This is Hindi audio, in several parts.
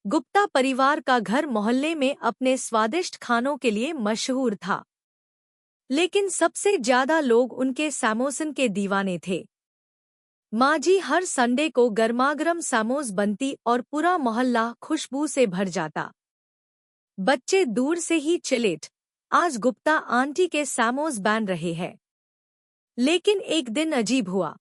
गुप्ता परिवार का घर मोहल्ले में अपने स्वादिष्ट खानों के लिए मशहूर था, लेकिन सबसे ज्यादा लोग उनके समोसन के दीवाने थे। माँ जी हर संडे को गर्मागर्म समोस बनती और पूरा मोहल्ला खुशबू से भर जाता। बच्चे दूर से ही चिल्लाते, आज गुप्ता आंटी के समोस बन रहे हैं। लेकिन एक दिन अजीब हुआ।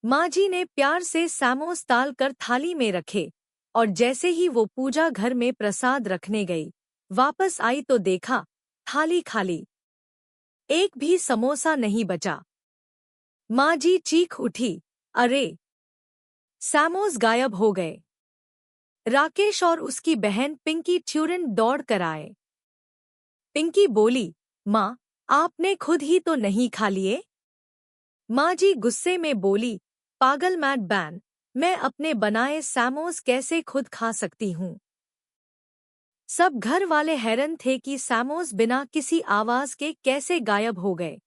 माँ जी ने प्यार से समोस ताल कर थाली में रखे, और जैसे ही वो पूजा घर में प्रसाद रखने गई, वापस आई तो देखा थाली खाली, एक भी समोसा नहीं बचा। माँ जी चीख उठी, अरे, समोस गायब हो गए। राकेश और उसकी बहन पिंकी ट्यूरिन दौड़ कर आए। पिंकी बोली, माँ, आपने खुद ही तो नहीं खा लिए। माँ जी गुस्से में बोली, पागल मैड बैन, मैं अपने बनाए समोस कैसे खुद खा सकती हूँ। सब घर वाले हैरान थे कि समोस बिना किसी आवाज के कैसे गायब हो गए।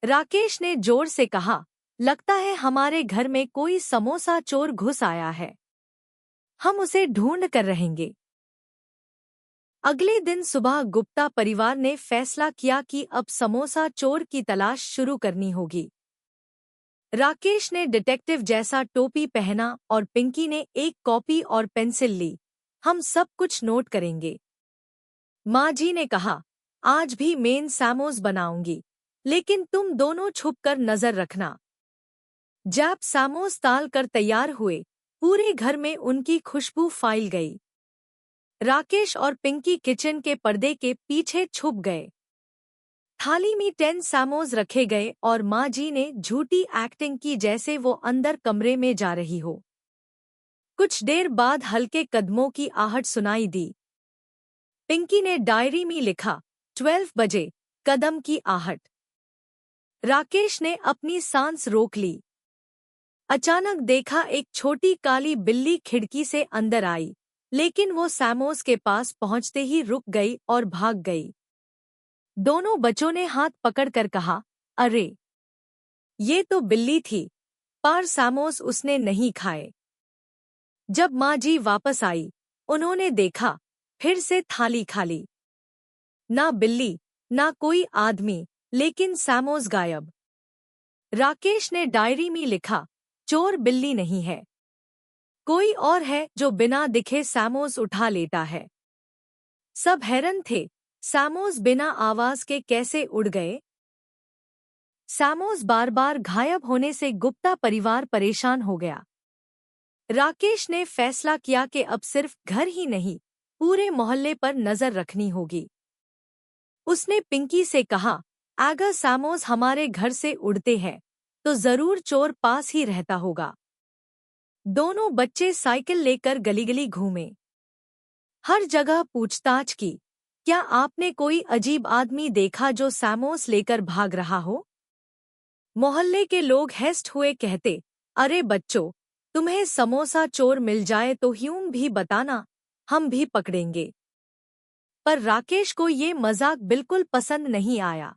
राकेश ने जोर से कहा, लगता है हमारे घर में कोई समोसा चोर घुस आया है। हम उसे ढूंढ कर रहेंगे। अगले दिन सुबह गुप्ता परिवार ने फैसला किया कि अब समोसा चोर की तलाश शुरू करनी होगी। राकेश ने डिटेक्टिव जैसा टोपी पहना और पिंकी ने एक कॉपी और पेंसिल ली। हम सब कुछ नोट करेंगे। माँ जी ने कहा, आज भी मेन समोस बनाऊंगी, लेकिन तुम दोनों छुपकर नजर रखना। जब समोस ताल कर तैयार हुए, पूरे घर में उनकी खुशबू फैल गई। राकेश और पिंकी किचन के पर्दे के पीछे छुप गए। थाली में 10 समोस रखे गए और माँ जी ने झूठी एक्टिंग की जैसे वो अंदर कमरे में जा रही हो। कुछ देर बाद हल्के कदमों की आहट सुनाई दी। पिंकी ने डायरी में लिखा, 12 बजे, कदम की आहट। राकेश ने अपनी सांस रोक ली। अचानक देखा एक छोटी काली बिल्ली खिड़की से अंदर आई, लेकिन वो समोस के पास पहुंचते ही रुक गई और भाग गई। दोनों बच्चों ने हाथ पकड़कर कहा, अरे, ये तो बिल्ली थी, पर समोस उसने नहीं खाए। जब माँ जी वापस आई, उन्होंने देखा, फिर से थाली खाली। ना बिल्ली, ना कोई आदमी, लेकिन समोस गायब। राकेश ने डायरी में लिखा, चोर बिल्ली नहीं है, कोई और है जो बिना दिखे समोस उठा लेता है। सब हैरान थे, समोस बिना आवाज के कैसे उड़ गए। समोस बार बार गायब होने से गुप्ता परिवार परेशान हो गया। राकेश ने फैसला किया कि अब सिर्फ घर ही नहीं, पूरे मोहल्ले पर नजर रखनी होगी। उसने पिंकी से कहा, अगर समोस हमारे घर से उड़ते हैं, तो जरूर चोर पास ही रहता होगा। दोनों बच्चे साइकिल लेकर गली गली घूमे। हर जगह पूछताछ की, क्या आपने कोई अजीब आदमी देखा जो समोस लेकर भाग रहा हो? मोहल्ले के लोग हैस्ट हुए कहते, अरे बच्चों, तुम्हें समोसा चोर मिल जाए तो यूं भी बताना, हम भी पकड़ेंगे। पर राकेश को ये मजाक बिल्कुल पसंद नहीं आया।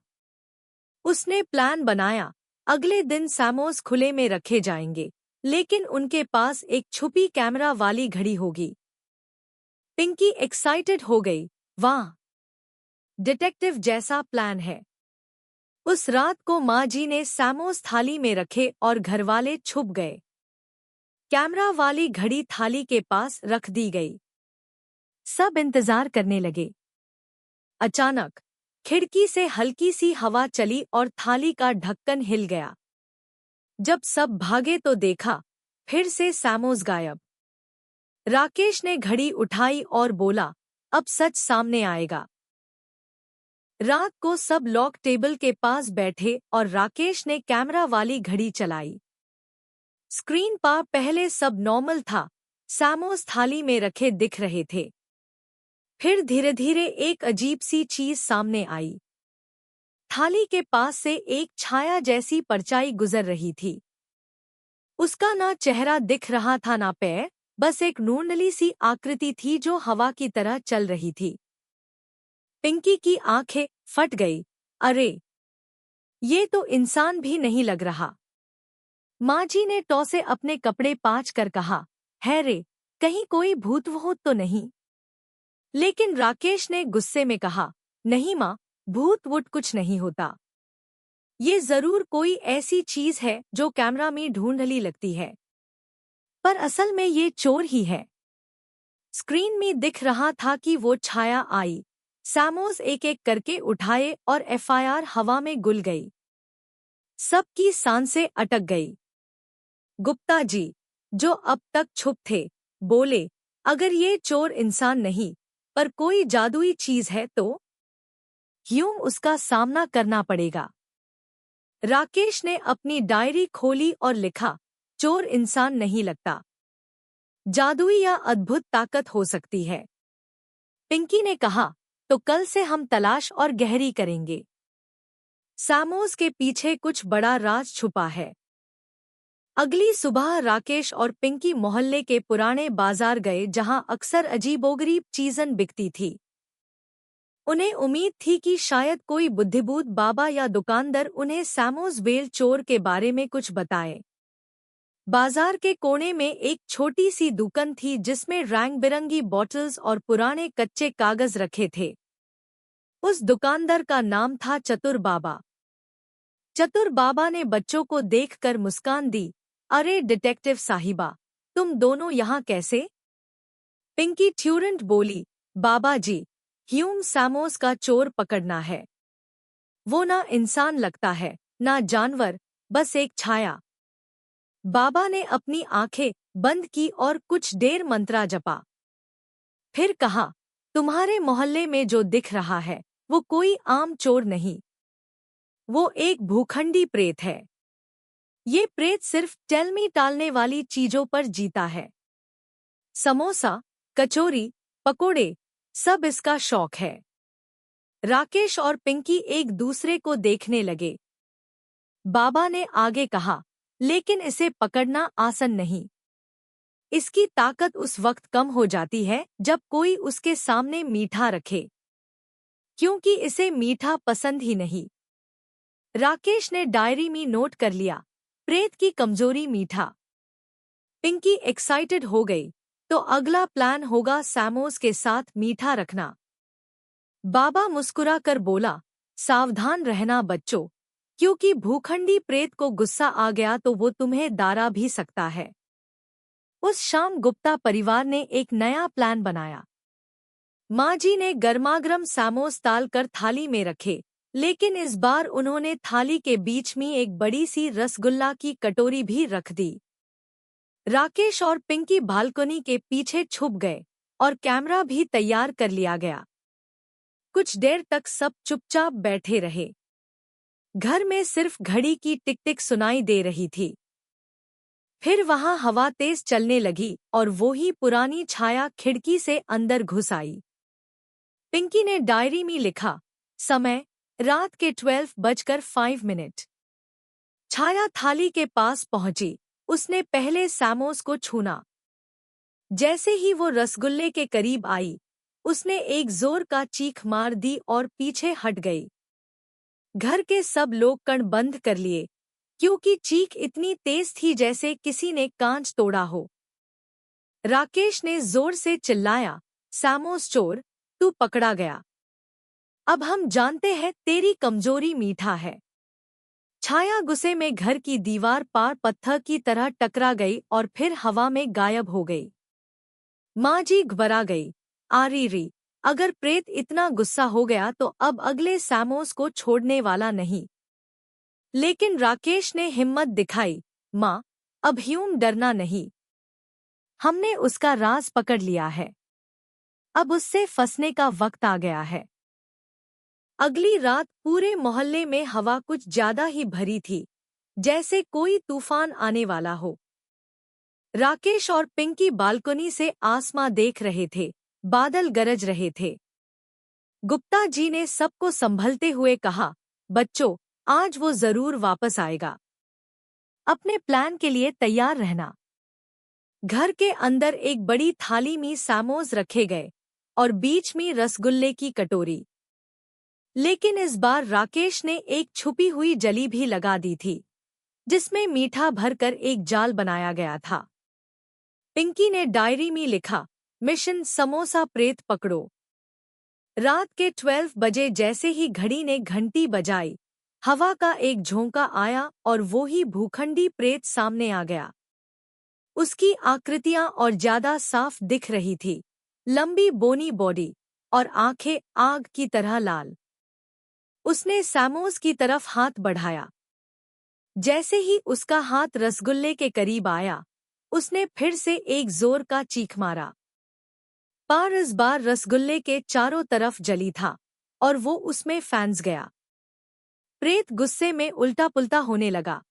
उसने प्लान बनाया, अगले दिन समोस खुले में रखे जाएंगे, लेकिन उनके पास एक छुपी कैमरा वाली घड़ी होगी। पिंकी एक्साइटेड हो गई, वाह, डिटेक्टिव जैसा प्लान है। उस रात को माँ जी ने समोस थाली में रखे और घरवाले छुप गए। कैमरा वाली घड़ी थाली के पास रख दी गई। सब इंतजार करने लगे। अचानक खिड़की से हल्की सी हवा चली और थाली का ढक्कन हिल गया। जब सब भागे तो देखा, फिर से समोस गायब। राकेश ने घड़ी उठाई और बोला, अब सच सामने आएगा। रात को सब लॉक टेबल के पास बैठे और राकेश ने कैमरा वाली घड़ी चलाई। स्क्रीन पर पहले सब नॉर्मल था, समोस थाली में रखे दिख रहे थे। फिर धीरे धीरे एक अजीब सी चीज सामने आई। थाली के पास से एक छाया जैसी परछाई गुजर रही थी। उसका ना चेहरा दिख रहा था ना पैर, बस एक नूनली सी आकृति थी जो हवा की तरह चल रही थी। पिंकी की आंखें फट गई, अरे, ये तो इंसान भी नहीं लग रहा। माँ जी ने टॉ से अपने कपड़े पाँच कर कहा, है रे, कहीं कोई भूत वूत तो नहीं। लेकिन राकेश ने गुस्से में कहा, नहीं माँ, भूत वूत कुछ नहीं होता। ये जरूर कोई ऐसी चीज है जो कैमरा में ढूंढली लगती है, पर असल में ये चोर ही है। स्क्रीन में दिख रहा था कि वो छाया आई, सामोस एक एक करके उठाए और एफआईआर हवा में गुल गई। सबकी सांसें अटक गई। गुप्ता जी, जो अब तक चुप थे, बोले, अगर ये चोर इंसान नहीं पर कोई जादुई चीज है तो ह्यूम उसका सामना करना पड़ेगा। राकेश ने अपनी डायरी खोली और लिखा, चोर इंसान नहीं लगता, जादुई या अद्भुत ताकत हो सकती है। पिंकी ने कहा, तो कल से हम तलाश और गहरी करेंगे। सामोस के पीछे कुछ बड़ा राज छुपा है। अगली सुबह राकेश और पिंकी मोहल्ले के पुराने बाजार गए जहां अक्सर अजीबोगरीब चीज़ें बिकती थी। उन्हें उम्मीद थी कि शायद कोई बुद्धिबूत बाबा या दुकानदार उन्हें सैमोस बेल चोर के बारे में कुछ बताए। बाजार के कोने में एक छोटी सी दुकान थी जिसमें रंग बिरंगी बॉटल्स और पुराने कच्चे कागज रखे थे। उस दुकानदार का नाम था चतुर बाबा। चतुर बाबा ने बच्चों को देखकर मुस्कान दी, अरे डिटेक्टिव साहिबा, तुम दोनों यहाँ कैसे? पिंकी ट्यूरेंट बोली, बाबा जी, ह्यूम सैमोस का चोर पकड़ना है। वो ना इंसान लगता है, ना जानवर, बस एक छाया। बाबा ने अपनी आंखें बंद की और कुछ देर मंत्रा जपा। फिर कहा, तुम्हारे मोहल्ले में जो दिख रहा है वो कोई आम चोर नहीं, वो एक भूखंडी प्रेत है। ये प्रेत सिर्फ टेलमी टालने वाली चीजों पर जीता है। समोसा, कचौरी, पकोड़े, सब इसका शौक है। राकेश और पिंकी एक दूसरे को देखने लगे। बाबा ने आगे कहा, लेकिन इसे पकड़ना आसान नहीं। इसकी ताकत उस वक्त कम हो जाती है जब कोई उसके सामने मीठा रखे, क्योंकि इसे मीठा पसंद ही नहीं। राकेश ने डायरी में नोट कर लिया, प्रेत की कमजोरी मीठा। पिंकी एक्साइटेड हो गई, तो अगला प्लान होगा सैमोस के साथ मीठा रखना। बाबा मुस्कुराकर बोला, सावधान रहना बच्चों, क्योंकि भूखंडी प्रेत को गुस्सा आ गया तो वो तुम्हें दारा भी सकता है। उस शाम गुप्ता परिवार ने एक नया प्लान बनाया। माँ जी ने गर्मागर्म सैमोस ताल कर थाली में रखे, लेकिन इस बार उन्होंने थाली के बीच में एक बड़ी सी रसगुल्ला की कटोरी भी रख दी। राकेश और पिंकी बालकनी के पीछे छुप गए और कैमरा भी तैयार कर लिया गया। कुछ देर तक सब चुपचाप बैठे रहे। घर में सिर्फ घड़ी की टिक टिक सुनाई दे रही थी। फिर वहां हवा तेज चलने लगी और वो ही पुरानी छाया खिड़की से अंदर घुस आई। पिंकी ने डायरी में लिखा, समय रात के 12:05। छाया थाली के पास पहुंची। उसने पहले सैमोस को छूना। जैसे ही वो रसगुल्ले के करीब आई, उसने एक जोर का चीख मार दी और पीछे हट गई। घर के सब लोग कण बंद कर लिए, क्योंकि चीख इतनी तेज थी जैसे किसी ने कांच तोड़ा हो। राकेश ने जोर से चिल्लाया, सैमोस चोर, तू पकड़ा गया। अब हम जानते हैं तेरी कमजोरी मीठा है। छाया गुस्से में घर की दीवार पार पत्थर की तरह टकरा गई और फिर हवा में गायब हो गई। माँ जी घबरा गई, आरीरी, अगर प्रेत इतना गुस्सा हो गया तो अब अगले सैमोस को छोड़ने वाला नहीं। लेकिन राकेश ने हिम्मत दिखाई, माँ, अब ह्यूम डरना नहीं। हमने उसका राज पकड़ लिया है। अब उससे फंसने का वक्त आ गया है। अगली रात पूरे मोहल्ले में हवा कुछ ज्यादा ही भरी थी, जैसे कोई तूफान आने वाला हो। राकेश और पिंकी बालकनी से आसमां देख रहे थे, बादल गरज रहे थे। गुप्ता जी ने सबको संभलते हुए कहा, बच्चों, आज वो जरूर वापस आएगा। अपने प्लान के लिए तैयार रहना। घर के अंदर एक बड़ी थाली में सैमोस रखे गए और बीच में रसगुल्ले की कटोरी। लेकिन इस बार राकेश ने एक छुपी हुई जली भी लगा दी थी, जिसमें मीठा भरकर एक जाल बनाया गया था। पिंकी ने डायरी में लिखा, मिशन समोसा प्रेत पकड़ो। रात के 12 बजे जैसे ही घड़ी ने घंटी बजाई, हवा का एक झोंका आया और वो ही भूखंडी प्रेत सामने आ गया। उसकी आकृतियां और ज्यादा साफ दिख रही थी, लंबी बोनी बॉडी और आंखें आग की तरह लाल। उसने सैमोस की तरफ हाथ बढ़ाया। जैसे ही उसका हाथ रसगुल्ले के करीब आया, उसने फिर से एक जोर का चीख मारा। पर इस बार रसगुल्ले के चारों तरफ जली था और वो उसमें फैंस गया। प्रेत गुस्से में उल्टा पुल्टा होने लगा,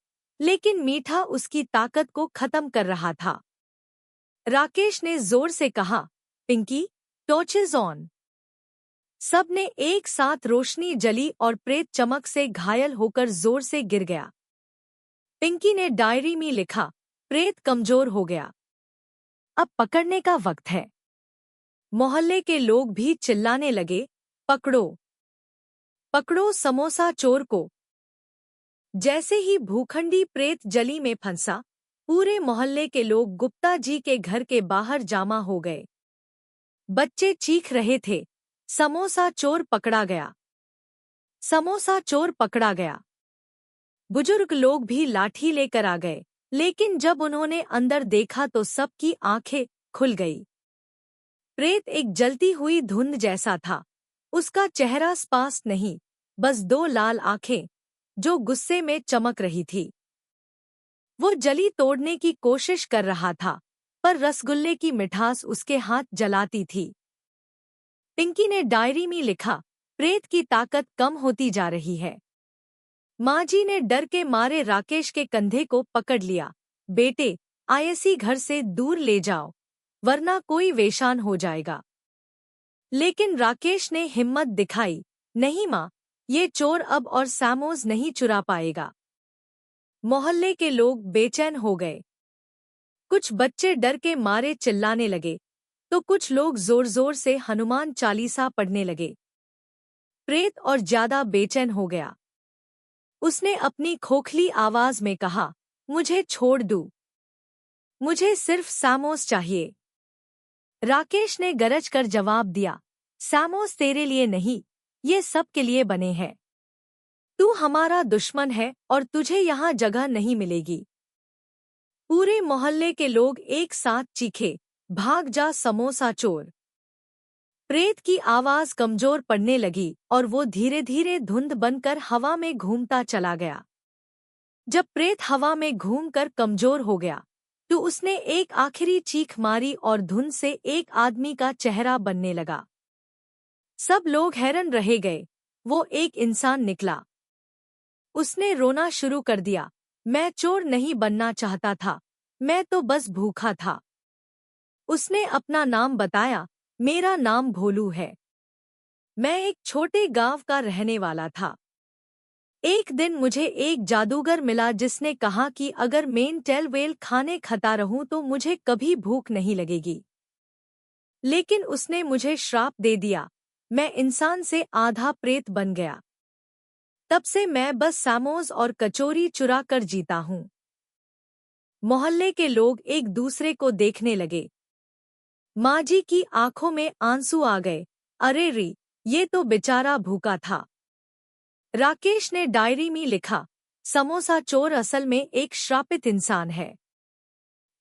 लेकिन मीठा उसकी ताकत को खत्म कर रहा था। राकेश ने जोर से कहा, पिंकी, टॉर्चेस ऑन। सबने एक साथ रोशनी जली और प्रेत चमक से घायल होकर जोर से गिर गया। पिंकी ने डायरी में लिखा, प्रेत कमजोर हो गया। अब पकड़ने का वक्त है। मोहल्ले के लोग भी चिल्लाने लगे, पकड़ो, पकड़ो समोसा चोर को। जैसे ही भूखंडी प्रेत जली में फंसा, पूरे मोहल्ले के लोग गुप्ता जी के घर के बाहर जमा हो गए। बच्चे चीख रहे थे, समोसा चोर पकड़ा गया, समोसा चोर पकड़ा गया। बुजुर्ग लोग भी लाठी लेकर आ गए, लेकिन जब उन्होंने अंदर देखा तो सबकी आंखें खुल गई। प्रेत एक जलती हुई धुंध जैसा था। उसका चेहरा स्पष्ट नहीं, बस दो लाल आंखें जो गुस्से में चमक रही थी। वो जली तोड़ने की कोशिश कर रहा था, पर रसगुल्ले की मिठास उसके हाथ जलाती थी। पिंकी ने डायरी में लिखा, प्रेत की ताकत कम होती जा रही है। माँ जी ने डर के मारे राकेश के कंधे को पकड़ लिया, बेटे, आयसी घर से दूर ले जाओ, वरना कोई वेशान हो जाएगा। लेकिन राकेश ने हिम्मत दिखाई, नहीं माँ, ये चोर अब और सैमोस नहीं चुरा पाएगा। मोहल्ले के लोग बेचैन हो गए। कुछ बच्चे डर के मारे चिल्लाने लगे, तो कुछ लोग जोर जोर से हनुमान चालीसा पढ़ने लगे। प्रेत और ज्यादा बेचैन हो गया। उसने अपनी खोखली आवाज में कहा, मुझे छोड़ दो, मुझे सिर्फ सैमोस चाहिए। राकेश ने गरज कर जवाब दिया, सैमोस तेरे लिए नहीं, ये सब के लिए बने हैं। तू हमारा दुश्मन है और तुझे यहाँ जगह नहीं मिलेगी। पूरे मोहल्ले के लोग एक साथ चीखे, भाग जा समोसा चोर। प्रेत की आवाज कमजोर पड़ने लगी और वो धीरे धीरे धुंध बनकर हवा में घूमता चला गया। जब प्रेत हवा में घूमकर कमजोर हो गया, तो उसने एक आखिरी चीख मारी और धुंध से एक आदमी का चेहरा बनने लगा। सब लोग हैरान रह गए। वो एक इंसान निकला। उसने रोना शुरू कर दिया, मैं चोर नहीं बनना चाहता था, मैं तो बस भूखा था। उसने अपना नाम बताया, मेरा नाम भोलू है। मैं एक छोटे गांव का रहने वाला था। एक दिन मुझे एक जादूगर मिला जिसने कहा कि अगर मैं टेल वेल खाने खाता रहूं तो मुझे कभी भूख नहीं लगेगी। लेकिन उसने मुझे श्राप दे दिया, मैं इंसान से आधा प्रेत बन गया। तब से मैं बस सैमोस और कचौरी चुरा कर जीता हूँ। मोहल्ले के लोग एक दूसरे को देखने लगे। माँ जी की आंखों में आंसू आ गए, अरे री, ये तो बेचारा भूखा था। राकेश ने डायरी में लिखा, समोसा चोर असल में एक श्रापित इंसान है।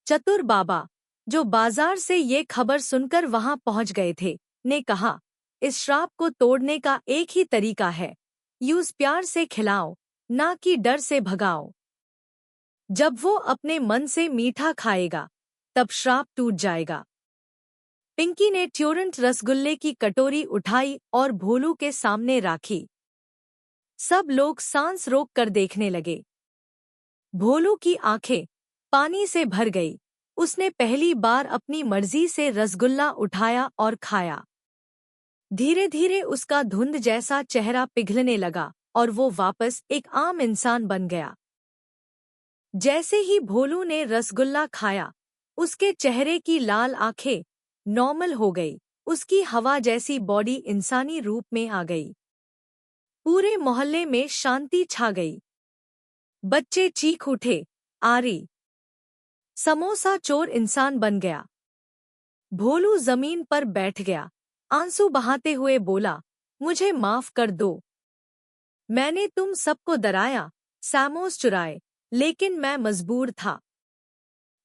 चतुर बाबा, जो बाजार से ये खबर सुनकर वहां पहुंच गए थे, ने कहा, इस श्राप को तोड़ने का एक ही तरीका है, यूज प्यार से खिलाओ, ना कि डर से भगाओ। जब वो अपने मन से मीठा खाएगा, तब श्राप टूट जाएगा। पिंकी ने ट्यूरेंट रसगुल्ले की कटोरी उठाई और भोलू के सामने राखी। सब लोग सांस रोक कर देखने लगे। भोलू की आंखें पानी से भर गई। उसने पहली बार अपनी मर्जी से रसगुल्ला उठाया और खाया। धीरे धीरे उसका धुंध जैसा चेहरा पिघलने लगा और वो वापस एक आम इंसान बन गया। जैसे ही भोलू ने रसगुल्ला खाया, उसके चेहरे की लाल आंखें नॉर्मल हो गई, उसकी हवा जैसी बॉडी इंसानी रूप में आ गई। पूरे मोहल्ले में शांति छा गई। बच्चे चीख उठे, आरी, समोसा चोर इंसान बन गया। भोलू जमीन पर बैठ गया, आंसू बहाते हुए बोला, मुझे माफ कर दो। मैंने तुम सबको डराया, सैमोस चुराए, लेकिन मैं मजबूर था।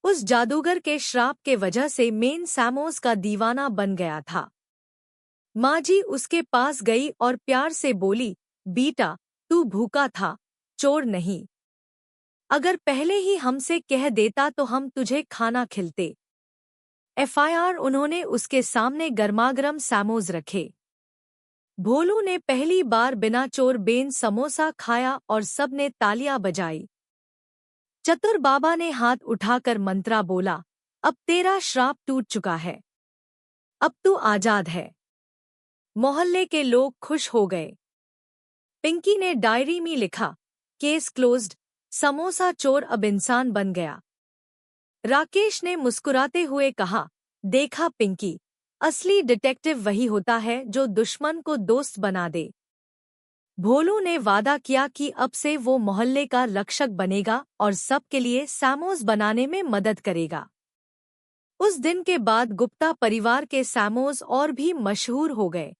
उस जादूगर के श्राप के वजह से मेन सैमोस का दीवाना बन गया था। माँ जी उसके पास गई और प्यार से बोली, बेटा, तू भूखा था, चोर नहीं। अगर पहले ही हमसे कह देता तो हम तुझे खाना खिलते। एफआईआर उन्होंने उसके सामने गर्मागरम सैमोस रखे। भोलू ने पहली बार बिना चोर बेन समोसा खाया और सबने तालियां बजाई। चतुर बाबा ने हाथ उठाकर मंत्रा बोला, अब तेरा श्राप टूट चुका है, अब तू आजाद है। मोहल्ले के लोग खुश हो गए। पिंकी ने डायरी में लिखा, केस क्लोज्ड, समोसा चोर अब इंसान बन गया। राकेश ने मुस्कुराते हुए कहा, देखा पिंकी, असली डिटेक्टिव वही होता है जो दुश्मन को दोस्त बना दे। भोलू ने वादा किया कि अब से वो मोहल्ले का रक्षक बनेगा और सबके लिए सैमोस बनाने में मदद करेगा। उस दिन के बाद गुप्ता परिवार के सैमोस और भी मशहूर हो गए।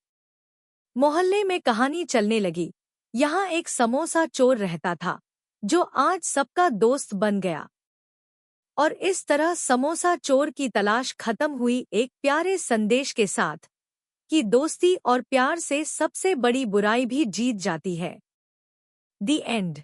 मोहल्ले में कहानी चलने लगी, यहाँ एक समोसा चोर रहता था जो आज सबका दोस्त बन गया। और इस तरह समोसा चोर की तलाश खत्म हुई, एक प्यारे संदेश के साथ कि दोस्ती और प्यार से सबसे बड़ी बुराई भी जीत जाती है। दी एंड।